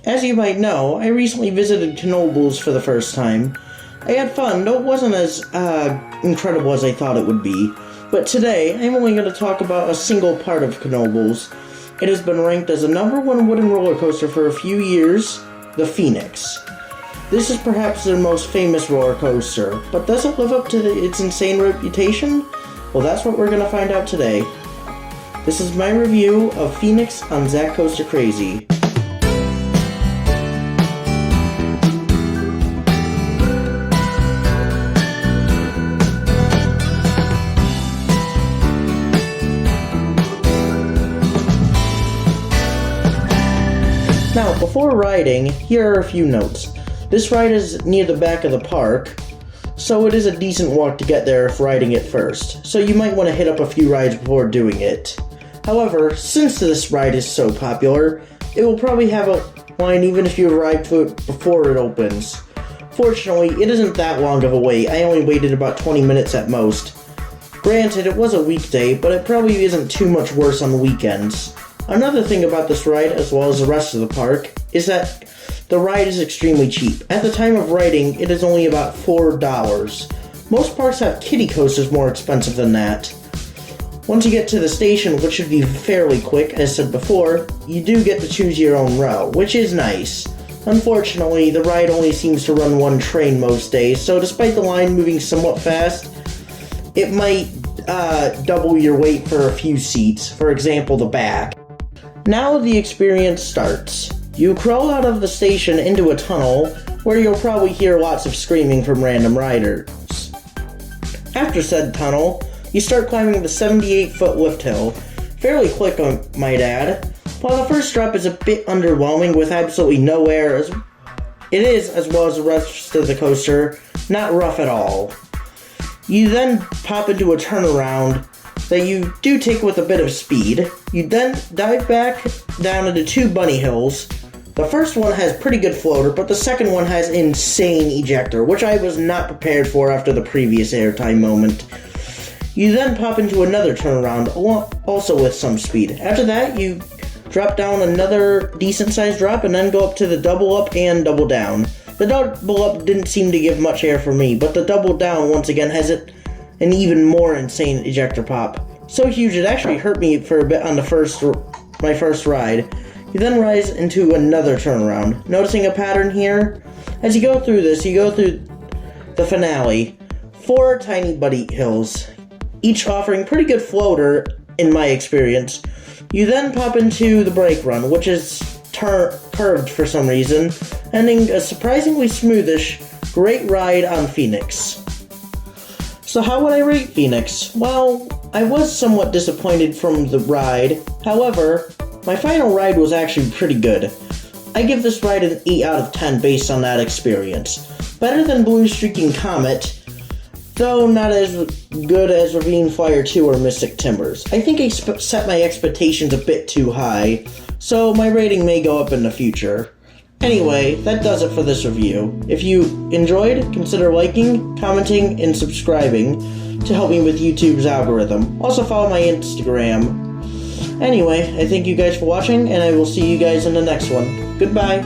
As you might know, I recently visited Knoebles for the first time. I had fun, though it wasn't as incredible as I thought it would be. But today, I'm only going to talk about a single part of Knoebles. It has been ranked as the #1 wooden roller coaster for a few years, the Phoenix. This is perhaps their most famous roller coaster, but does it live up to its insane reputation? Well, that's what we're going to find out today. This is my review of Phoenix on Zach Coaster Crazy. Now, before riding, here are a few notes. This ride is near the back of the park, so it is a decent walk to get there if riding it first, so you might want to hit up a few rides before doing it. However, since this ride is so popular, it will probably have a line even if you arrive to it before it opens. Fortunately, it isn't that long of a wait. I only waited about 20 minutes at most. Granted, it was a weekday, but it probably isn't too much worse on the weekends. Another thing about this ride, as well as the rest of the park, is that the ride is extremely cheap. At the time of writing, it is only about $4. Most parks have kiddie coasters more expensive than that. Once you get to the station, which should be fairly quick, as said before, you do get to choose your own route, which is nice. Unfortunately, the ride only seems to run one train most days, so despite the line moving somewhat fast, it might double your wait for a few seats, for example the back. Now the experience starts. You crawl out of the station into a tunnel, where you'll probably hear lots of screaming from random riders. After said tunnel, you start climbing the 78-foot lift hill, fairly quick I might add. While the first drop is a bit underwhelming with absolutely no air, it is, as well as the rest of the coaster, not rough at all. You then pop into a turnaround that you do take with a bit of speed. You then dive back down into two bunny hills. The first one has pretty good floater, but the second one has insane ejector, which I was not prepared for after the previous airtime moment. You then pop into another turnaround, also with some speed. After that, you drop down another decent-sized drop and then go up to the double up and double down. The double up didn't seem to give much air for me, but the double down once again has an even more insane ejector pop. So huge it actually hurt me for a bit on my first ride. You then rise into another turnaround. Noticing a pattern here? As you go through this, you go through the finale. 4 tiny bunny hills, each offering pretty good floater in my experience. You then pop into the brake run, which is curved for some reason, ending a surprisingly smoothish, great ride on Phoenix. So how would I rate Phoenix? Well, I was somewhat disappointed from the ride. However, my final ride was actually pretty good. I give this ride an 8 out of 10 based on that experience. Better than Blue Streaking Comet, though not as good as Ravine Flyer 2 or Mystic Timbers. I think I set my expectations a bit too high, so my rating may go up in the future. Anyway, that does it for this review. If you enjoyed, consider liking, commenting, and subscribing to help me with YouTube's algorithm. Also follow my Instagram. Anyway, I thank you guys for watching, and I will see you guys in the next one. Goodbye!